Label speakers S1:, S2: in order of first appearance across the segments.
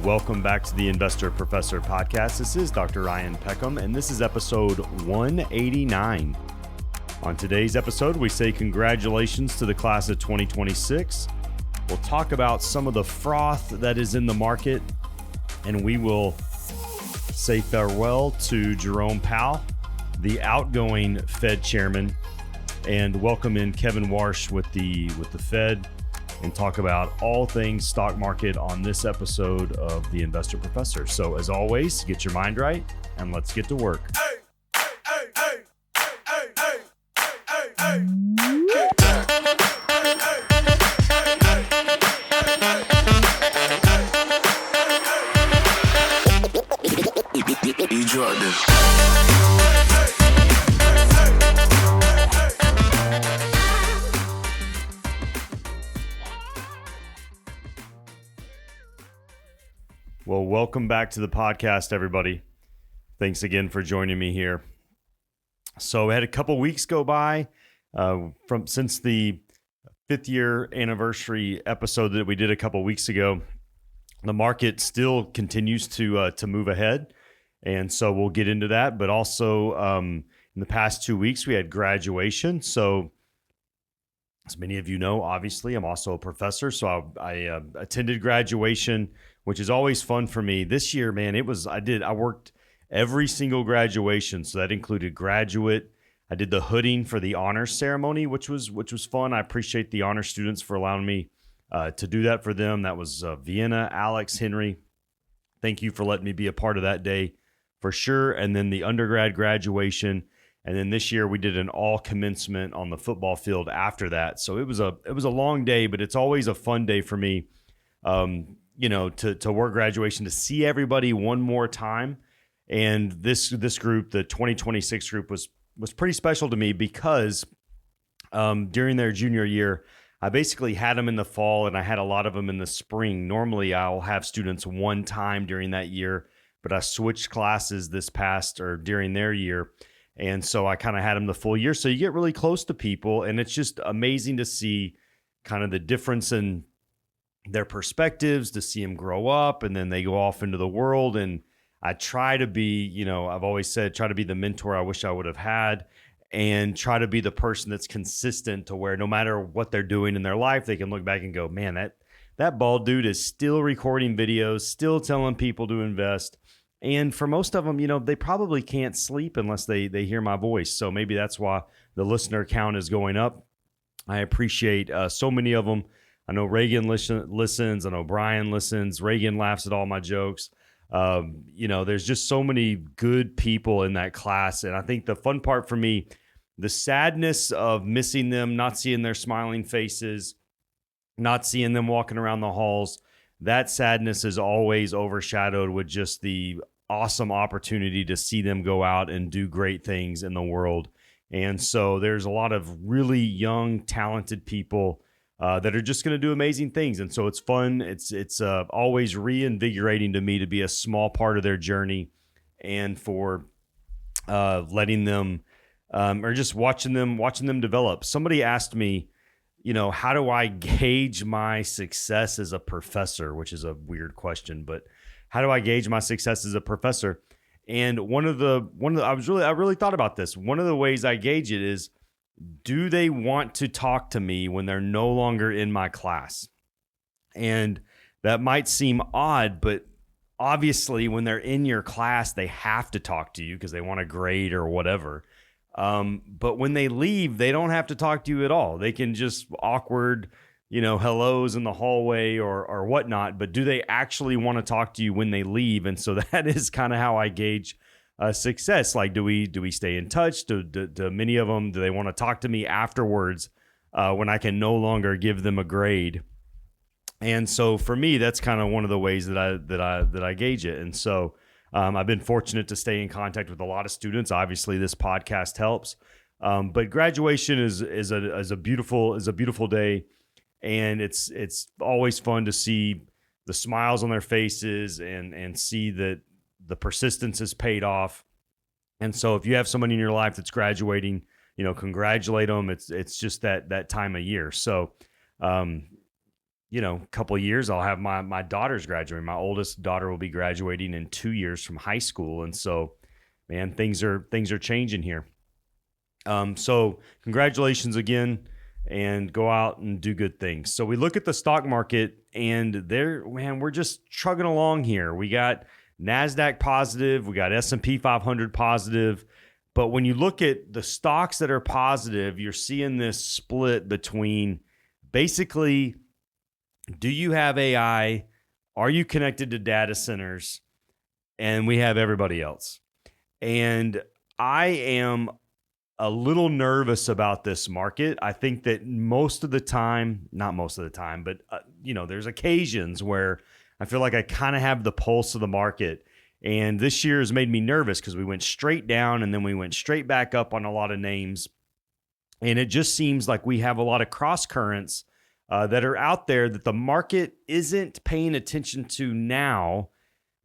S1: Welcome back to the Investor Professor podcast. This is Dr. Ryan Peckham, and this is episode 189. On today's episode, we say congratulations to the class of 2026. We'll talk about some of the froth that is in the market, and we will say farewell to Jerome Powell, the outgoing Fed chairman, and welcome in Kevin Warsh with the Fed, and talk about all things stock market on this episode of the Investor Professor. So as always, get your mind right and let's get to work. Well, welcome back to the podcast, everybody. Thanks again for joining me here. So we had a couple weeks go by since the 5th year anniversary episode that we did a couple weeks ago. The market still continues to move ahead, and so we'll get into that. But also in the past 2 weeks, we had graduation. So as many of you know, obviously, I'm also a professor, so I attended graduation, which is always fun for me. This year, man, I worked every single graduation, so that included graduate. I did the hooding for the honors ceremony, which was fun. I appreciate the honor students for allowing me to do that for them. That was Vienna, Alex, Henry. Thank you for letting me be a part of that day for sure. And then the undergrad graduation. And then this year we did an all commencement on the football field after that. So it was a long day, but it's always a fun day for me, to work graduation, to see everybody one more time. And this group, the 2026 group, was pretty special to me because during their junior year, I basically had them in the fall and I had a lot of them in the spring. Normally I'll have students one time during that year, but I switched classes during their year. And so I kind of had them the full year. So you get really close to people, and it's just amazing to see kind of the difference in their perspectives, to see them grow up, and then they go off into the world. And I try to be, I've always said, try to be the mentor I wish I would have had, and try to be the person that's consistent to where no matter what they're doing in their life, they can look back and go, man, that bald dude is still recording videos, still telling people to invest. And for most of them, they probably can't sleep unless they hear my voice. So maybe that's why the listener count is going up. I appreciate so many of them. I know Reagan listens. I know Brian listens. Reagan laughs at all my jokes. There's just so many good people in that class. And I think the fun part for me, the sadness of missing them, not seeing their smiling faces, not seeing them walking around the halls, that sadness is always overshadowed with just the awesome opportunity to see them go out and do great things in the world. And so there's a lot of really young, talented people that are just going to do amazing things. And so it's fun. It's always reinvigorating to me to be a small part of their journey, and for letting them or just watching them develop. Somebody asked me, how do I gauge my success as a professor, which is a weird question, but how do I gauge my success as a professor? And I really thought about this. One of the ways I gauge it is, do they want to talk to me when they're no longer in my class? And that might seem odd, but obviously when they're in your class, they have to talk to you because they want a grade or whatever. But when they leave, they don't have to talk to you at all. They can just awkward, hellos in the hallway or whatnot. But do they actually want to talk to you when they leave? And so that is kind of how I gauge success. Like, do we stay in touch? Do many of them, do they want to talk to me afterwards when I can no longer give them a grade? And so for me, that's kind of one of the ways that I gauge it. And so I've been fortunate to stay in contact with a lot of students. Obviously, this podcast helps. But graduation is a beautiful day, and it's always fun to see the smiles on their faces and see that the persistence has paid off. And so if you have someone in your life that's graduating, congratulate them. It's just that time of year. So a couple of years, I'll have my daughter's graduating. My oldest daughter will be graduating in 2 years from high school. And so, man, things are changing here. So congratulations again, and go out and do good things. So we look at the stock market, and we're just chugging along here. We got NASDAQ positive, we got S&P 500 positive. But when you look at the stocks that are positive, you're seeing this split between basically, do you have AI? Are you connected to data centers? And we have everybody else. And I am a little nervous about this market. I think that most of the time, not most of the time, but there's occasions where I feel like I kind of have the pulse of the market. And this year has made me nervous because we went straight down and then we went straight back up on a lot of names. And it just seems like we have a lot of cross currents that are out there that the market isn't paying attention to now,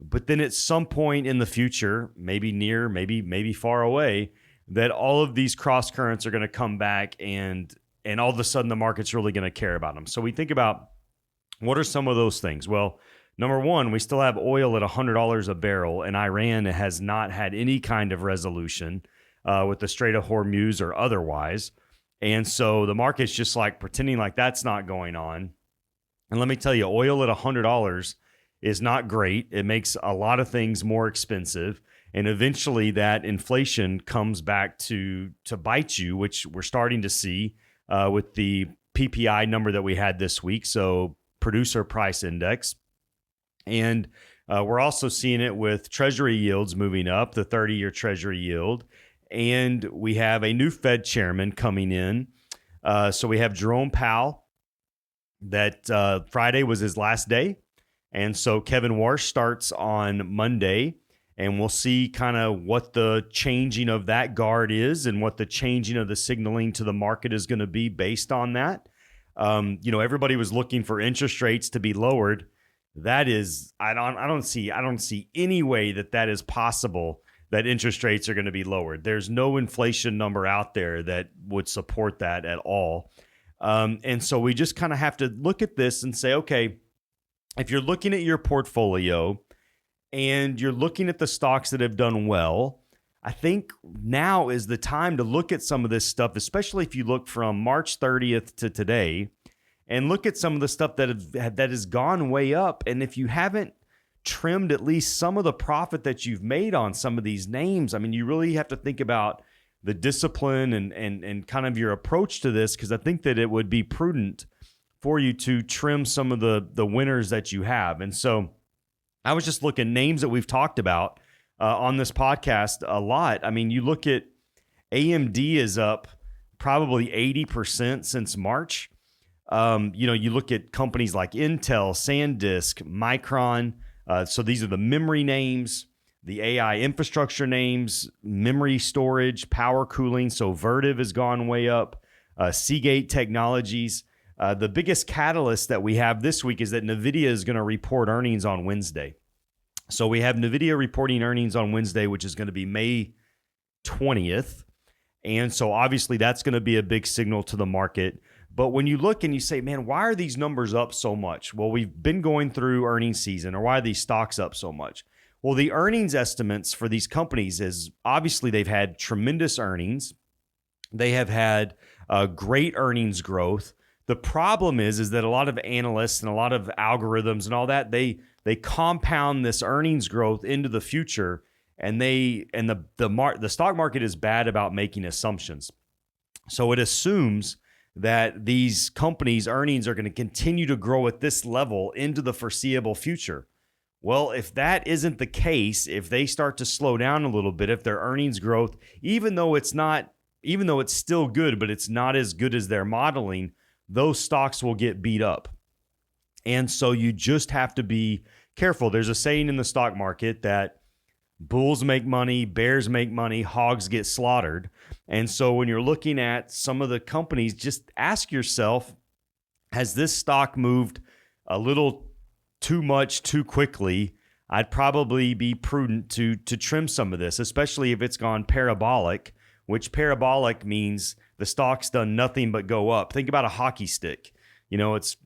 S1: but then at some point in the future, maybe near, maybe far away, that all of these cross currents are going to come back, and all of a sudden the market's really going to care about them. So we think about, what are some of those things? Well, number one, we still have oil at $100 a barrel, and Iran has not had any kind of resolution with the Strait of Hormuz or otherwise. And so the market's just like pretending like that's not going on. And let me tell you, oil at $100 is not great. It makes a lot of things more expensive. And eventually that inflation comes back to bite you, which we're starting to see with the PPI number that we had this week. So producer price index. And we're also seeing it with Treasury yields moving up, the 30-year Treasury yield. And we have a new Fed chairman coming in. So we have Jerome Powell, that Friday was his last day. And so Kevin Warsh starts on Monday. And we'll see kind of what the changing of that guard is and what the changing of the signaling to the market is going to be based on that. Everybody was looking for interest rates to be lowered. That is, I don't see any way that is possible, that interest rates are going to be lowered. There's no inflation number out there that would support that at all. And so we just kind of have to look at this and say, okay, if you're looking at your portfolio and you're looking at the stocks that have done well, I think now is the time to look at some of this stuff, especially if you look from March 30th to today, and look at some of the stuff that has gone way up. And if you haven't trimmed at least some of the profit that you've made on some of these names, I mean, you really have to think about the discipline and kind of your approach to this, because I think that it would be prudent for you to trim some of the winners that you have. And so I was just looking names that we've talked about on this podcast a lot. I mean, you look at AMD is up probably 80% since March. You look at companies like Intel, SanDisk, Micron. So these are the memory names, the AI infrastructure names, memory storage, power cooling. So Vertiv has gone way up. Seagate Technologies. The biggest catalyst that we have this week is that Nvidia is going to report earnings on Wednesday. So we have Nvidia reporting earnings on Wednesday, which is going to be May 20th. And so obviously that's going to be a big signal to the market. But when you look and you say, man, why are these numbers up so much? Well, we've been going through earnings season, or why are these stocks up so much? Well, the earnings estimates for these companies is obviously they've had tremendous earnings. They have had great earnings growth. The problem is that a lot of analysts and a lot of algorithms and all that, they compound this earnings growth into the future, and the stock market is bad about making assumptions. So it assumes that these companies' earnings are going to continue to grow at this level into the foreseeable future. Well, if that isn't the case, if they start to slow down a little bit, if their earnings growth, even though it's still good, but it's not as good as they're modeling, those stocks will get beat up. And so you just have to be careful. There's a saying in the stock market that bulls make money, bears make money, hogs get slaughtered. And so when you're looking at some of the companies, just ask yourself, has this stock moved a little too much too quickly? I'd probably be prudent to trim some of this, especially if it's gone parabolic, which parabolic means the stock's done nothing but go up. Think about a hockey stick. It's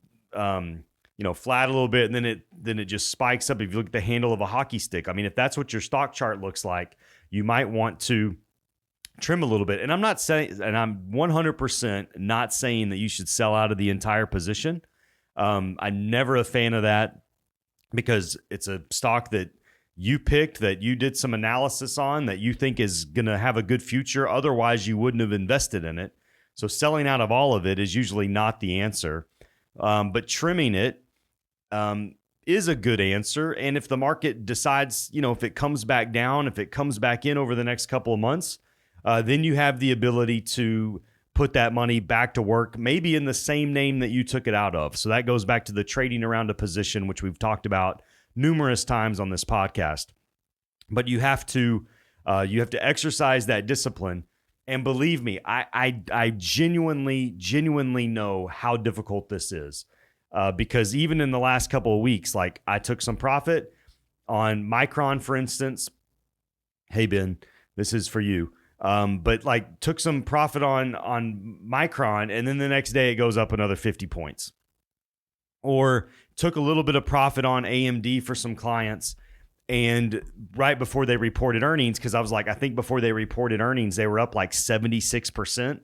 S1: flat a little bit, and then it just spikes up. If you look at the handle of a hockey stick, I mean, if that's what your stock chart looks like, you might want to trim a little bit. And I'm not saying, and I'm 100% not saying that you should sell out of the entire position. I'm never a fan of that because it's a stock that you picked, that you did some analysis on, that you think is going to have a good future. Otherwise, you wouldn't have invested in it. So selling out of all of it is usually not the answer. But trimming it is a good answer. And if the market decides, if it comes back down, if it comes back in over the next couple of months, then you have the ability to put that money back to work, maybe in the same name that you took it out of. So that goes back to the trading around a position, which we've talked about numerous times on this podcast. But you have to exercise that discipline. And believe me, I genuinely know how difficult this is. Because even in the last couple of weeks, like I took some profit on Micron, for instance. Hey, Ben, this is for you. But like took some profit on Micron, and then the next day it goes up another 50 points. Or took a little bit of profit on AMD for some clients, and right before they reported earnings, because I was like, I think before they reported earnings, they were up like 76%. And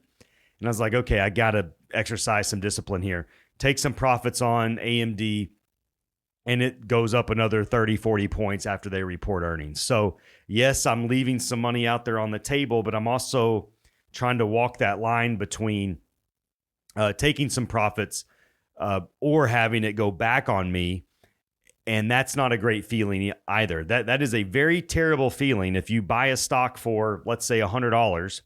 S1: I was like, okay, I got to exercise some discipline here. Take some profits on AMD, and it goes up another 30, 40 points after they report earnings. So yes, I'm leaving some money out there on the table, but I'm also trying to walk that line between taking some profits or having it go back on me. And that's not a great feeling either. That is a very terrible feeling. If you buy a stock for, let's say, $100,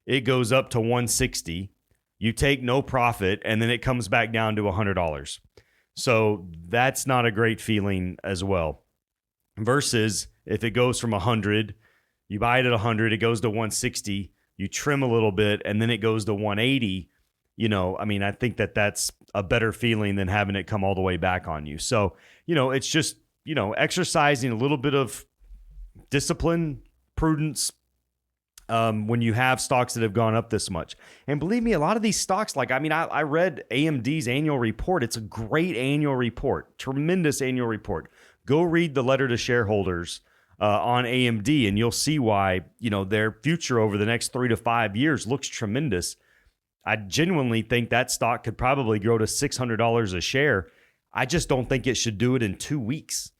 S1: it goes up to $160. You take no profit, and then it comes back down to $100. So that's not a great feeling as well. Versus if it goes from 100, you buy it at 100, it goes to 160, you trim a little bit, and then it goes to 180. I think that's a better feeling than having it come all the way back on you. So, it's just, exercising a little bit of discipline, prudence, when you have stocks that have gone up this much. And believe me, a lot of these stocks, I read AMD's annual report. It's a great annual report, tremendous annual report. Go read the letter to shareholders on AMD, and you'll see why, their future over the next 3 to 5 years looks tremendous. I genuinely think that stock could probably grow to $600 a share. I just don't think it should do it in 2 weeks.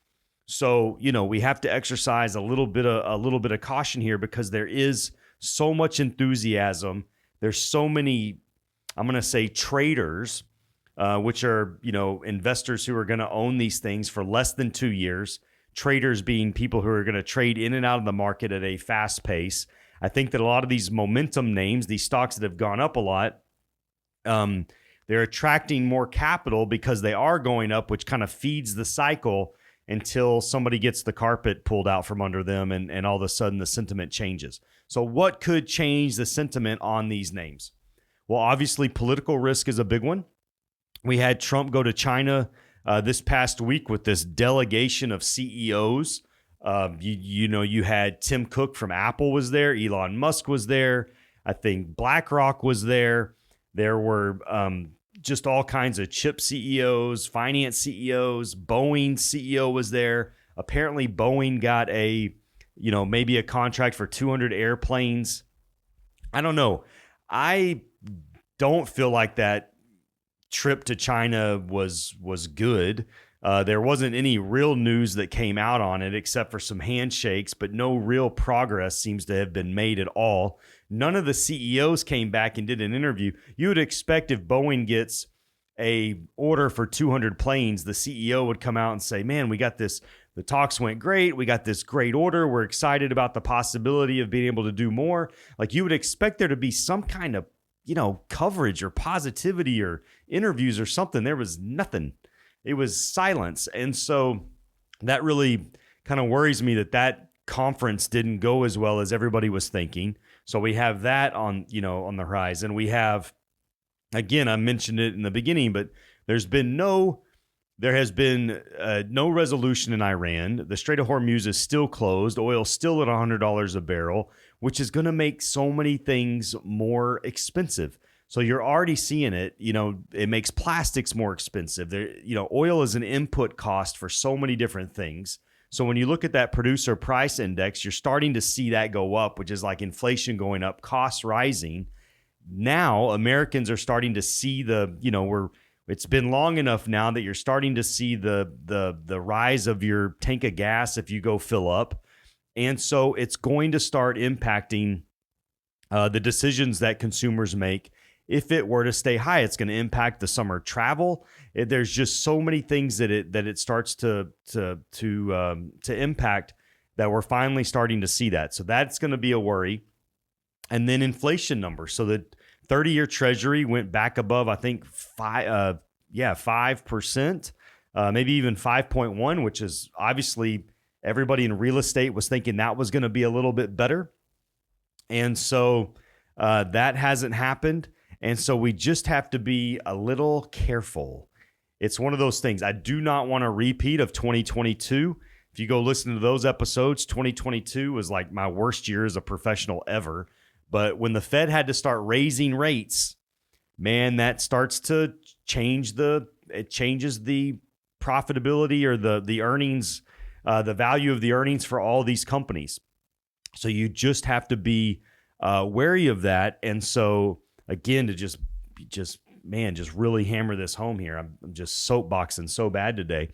S1: So, we have to exercise a little bit of caution here, because there is so much enthusiasm. There's so many, I'm going to say, traders, which are, investors who are going to own these things for less than 2 years. Traders being people who are going to trade in and out of the market at a fast pace. I think that a lot of these momentum names, these stocks that have gone up a lot, they're attracting more capital because they are going up, which kind of feeds the cycle until somebody gets the carpet pulled out from under them, and all of a sudden the sentiment changes. So what could change the sentiment on these names? Well, obviously political risk is a big one. We had Trump go to China this past week with this delegation of CEOs. You had Tim Cook from Apple was there. Elon Musk was there. I think BlackRock was there. There were just all kinds of chip CEOs, finance CEOs. Boeing CEO was there. Apparently Boeing got maybe a contract for 200 airplanes. I don't know. I don't feel like that trip to China was good. There wasn't any real news that came out on it except for some handshakes, but no real progress seems to have been made at all. None of the CEOs came back and did an interview. You would expect if Boeing gets a order for 200 planes, the CEO would come out and say, man, we got this. The talks went great. We got this great order. We're excited about the possibility of being able to do more. Like, you would expect there to be some kind of, coverage or positivity or interviews or something. There was nothing. It was silence. And so that really kind of worries me that conference didn't go as well as everybody was thinking. So we have that on the horizon. We have, again, I mentioned it in the beginning, but there has been no resolution in Iran. The Strait of Hormuz is still closed. Oil's still at $100 a barrel, which is going to make so many things more expensive. So you're already seeing it. It makes plastics more expensive. Oil is an input cost for so many different things. So when you look at that producer price index, you're starting to see that go up, which is like inflation going up, costs rising. Now Americans are starting to see it's been long enough now that you're starting to see the rise of your tank of gas if you go fill up. And so it's going to start impacting the decisions that consumers make. If it were to stay high, it's going to impact the summer travel. There's just so many things that it starts to impact that we're finally starting to see that. So that's going to be a worry. And then inflation numbers. So the 30-year Treasury went back above, I think, 5%, maybe even 5.1, which is obviously everybody in real estate was thinking that was going to be a little bit better. And so that hasn't happened. And so we just have to be a little careful. It's one of those things. I do not want a repeat of 2022. If you go listen to those episodes, 2022 was like my worst year as a professional ever. But when the Fed had to start raising rates, man, that starts to changes the profitability or the earnings, the value of the earnings for all these companies. So you just have to be wary of that. And so again, to just really hammer this home here. I'm just soapboxing so bad today.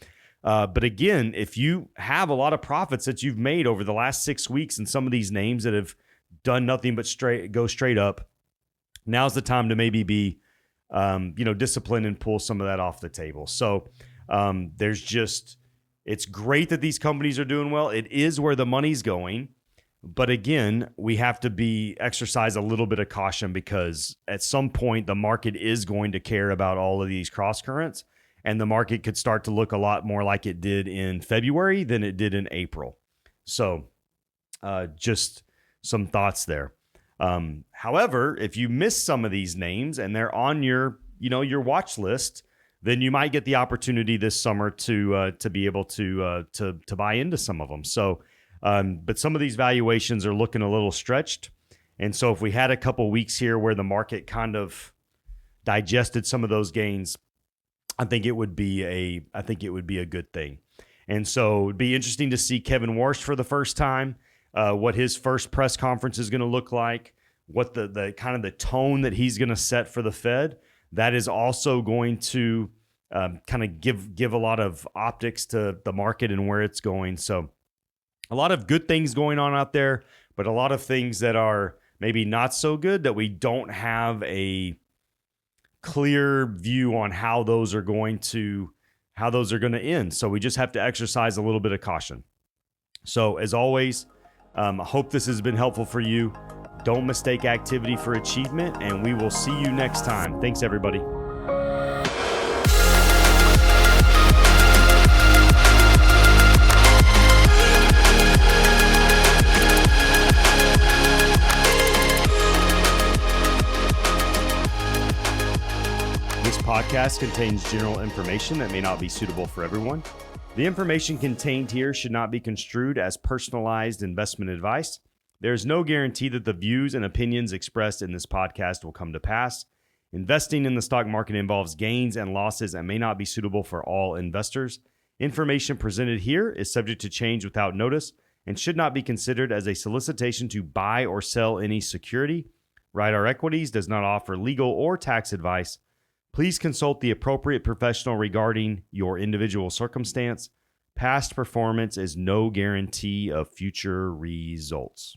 S1: But again, if you have a lot of profits that you've made over the last 6 weeks in some of these names that have done nothing but go straight up, now's the time to maybe be, disciplined and pull some of that off the table. So it's great that these companies are doing well. It is where the money's going. But again, we have to exercise a little bit of caution because at some point the market is going to care about all of these cross currents, and the market could start to look a lot more like it did in February than it did in April. So just some thoughts there. However, if you miss some of these names and they're on your watch list, then you might get the opportunity this summer to be able to buy into some of them. So. But some of these valuations are looking a little stretched. And so if we had a couple weeks here where the market kind of digested some of those gains, I think it would be a good thing. And so it'd be interesting to see Kevin Warsh for the first time, what his first press conference is going to look like, what the kind of the tone that he's going to set for the Fed. That is also going to kind of give a lot of optics to the market and where it's going. So a lot of good things going on out there, but a lot of things that are maybe not so good that we don't have a clear view on how those are going to end. So we just have to exercise a little bit of caution. So as always, I hope this has been helpful for you. Don't mistake activity for achievement, and we will see you next time. Thanks, everybody. Podcast contains general information that may not be suitable for everyone. The information contained here should not be construed as personalized investment advice. There is no guarantee that the views and opinions expressed in this podcast will come to pass. Investing in the stock market involves gains and losses and may not be suitable for all investors. Information presented here is subject to change without notice and should not be considered as a solicitation to buy or sell any security. Ryder Equities does not offer legal or tax advice. Please consult the appropriate professional regarding your individual circumstance. Past performance is no guarantee of future results.